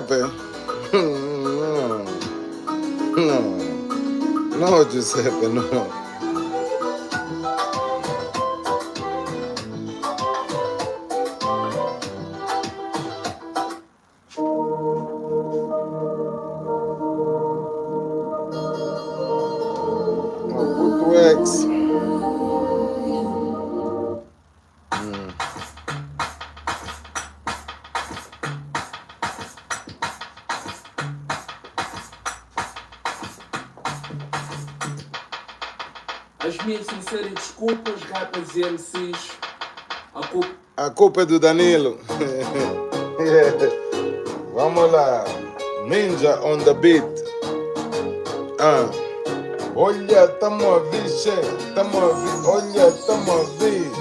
Giuseppe. No, no, Giuseppe, no. Put wax. As minhas sinceras desculpas, rapas e MCs. A culpa é do Danilo. Vamos lá. Ninja on the beat. Olha, tamo a ver, tamo a ver. Olha, tamo a ver.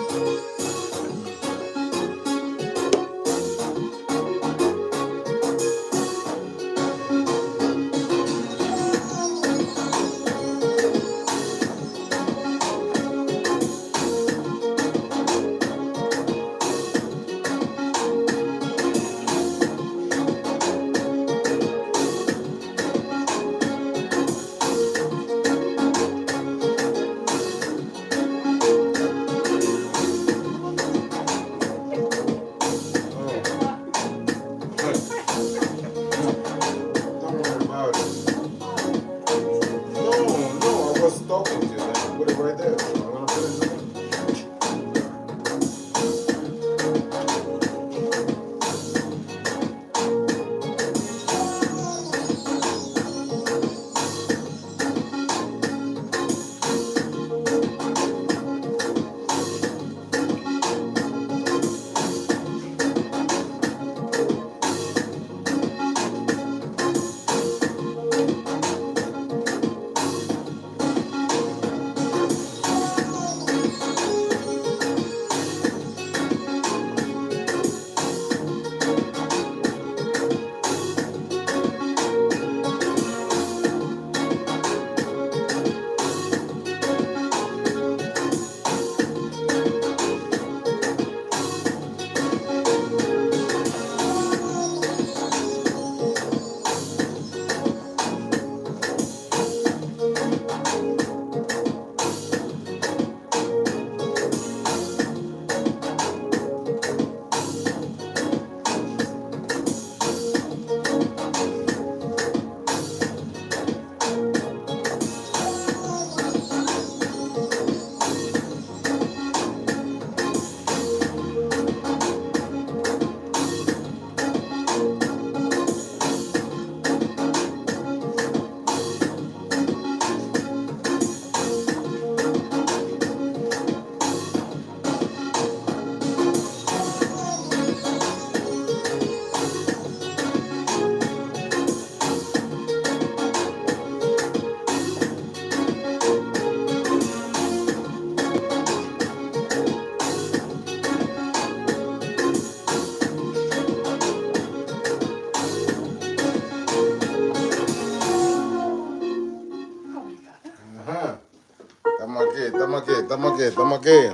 Tamo aqui.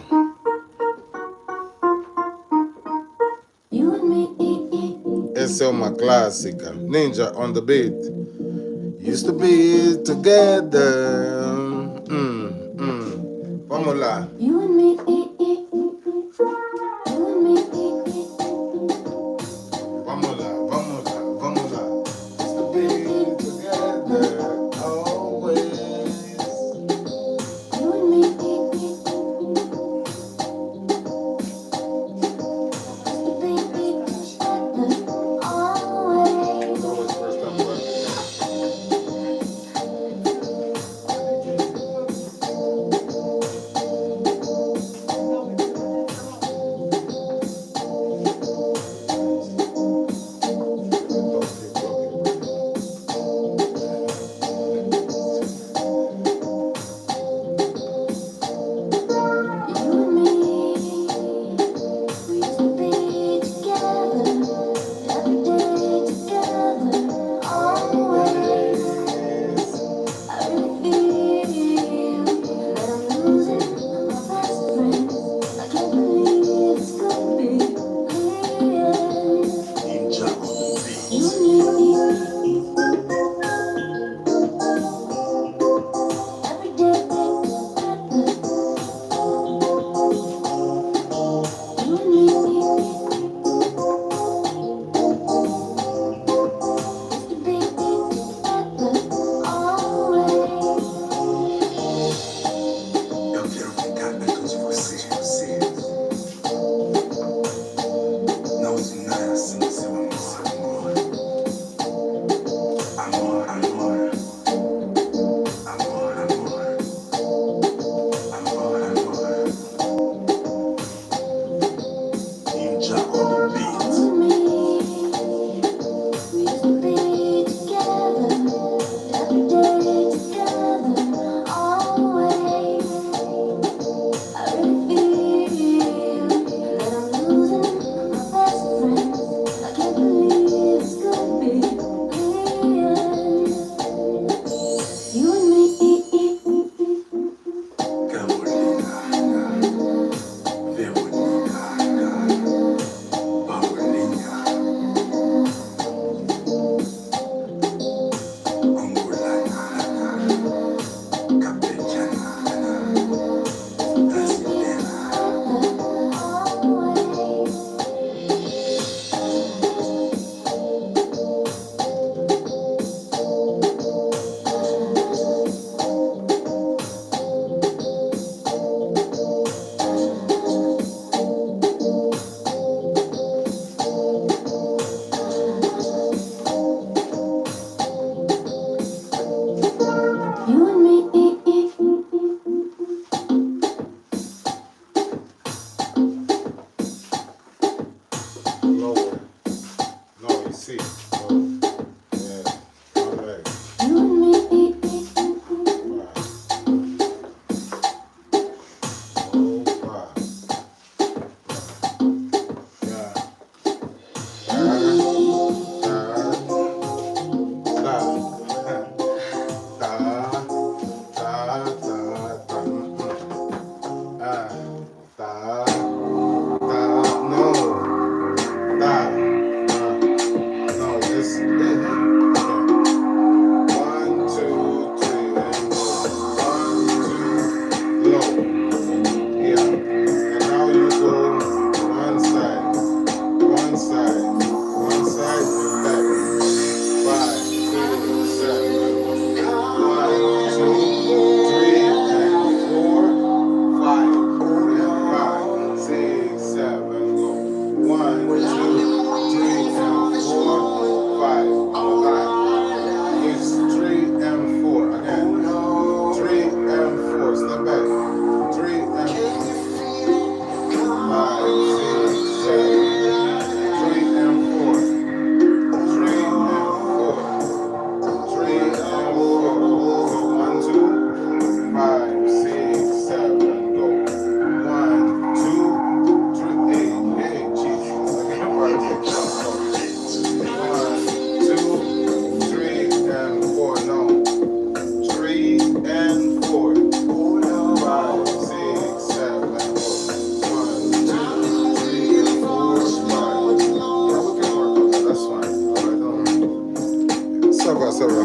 Essa é uma clássica. Ninja on the beat. Used to be together. Vamos lá. Ta, ta, no, ta, no, this, okay. 1, 2, 3, and go. 1, 2, low. Yeah. And now you go one side, one side, and back. 5, 6, 7. 1, 2, 3, and 4, 5, and 5, 6, 7. Go. 1, 2, 3, and 4, 5. It's 3 and 4 again. 3 and 4. Step back. 3 and 5, 6, 7. 3 and 4. 3 and 4. 3 and 4. Go 1, 2, 5, 6, 7. Go 1, 2, 3. Hey, Jesus. Again, 1, 2, 3 and 4. No. 3 and 4. 5, 6, 7. Go. 1, 2, 3 and 4, 5. Yeah, we can work on that. That's fine. Alright, don't. Ça va, ça va.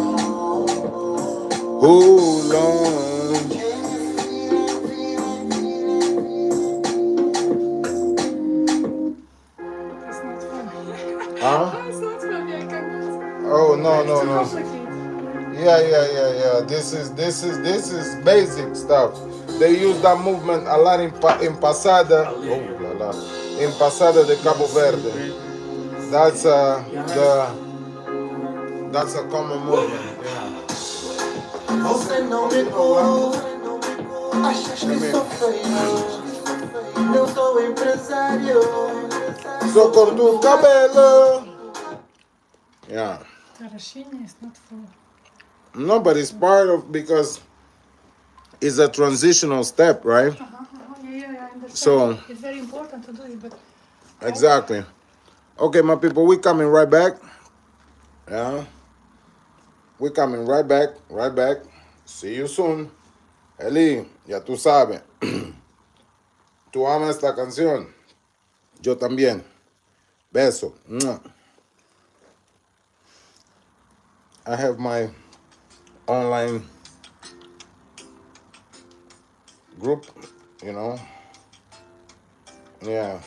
Hold on. It's not funny. Huh? It's not funny. I cannot. Oh no, no, Too no. complicated. Yeah. This is basic stuff. They use that movement a lot in Pasada. Oh la la. In Pasada de Cabo Verde. That's that's a common movement. Yeah. Você não me ouve, achas que sou feio? Não sou empresário. So corto o cabelo. Yeah. Tarashini is not for. No, but it's part of because it's a transitional step, right? Yeah, I understand. So It's very important to do it, but exactly. Okay, my people, we coming right back. Yeah. We coming right back, right back. See you soon. Eli, ya tú sabes. Tú amas esta canción. Yo también. Beso. Mwah. I have my online group, you know. Yeah.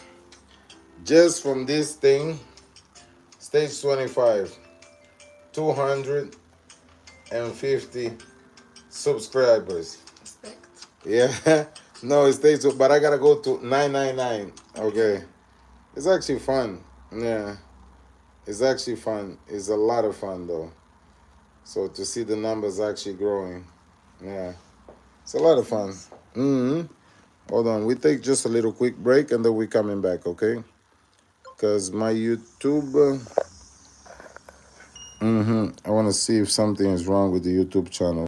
Just from this thing, stage 25, 250 subscribers. respect. Yeah. No, it stays, but I gotta go to 999. Okay. It's actually fun. Yeah. It's actually fun. It's a lot of fun though. So to see the numbers actually growing. Yeah. It's a lot of fun. Hold on. We take just a little quick break and then we coming back, okay? Because my YouTube. I want to see if something is wrong with the YouTube channel.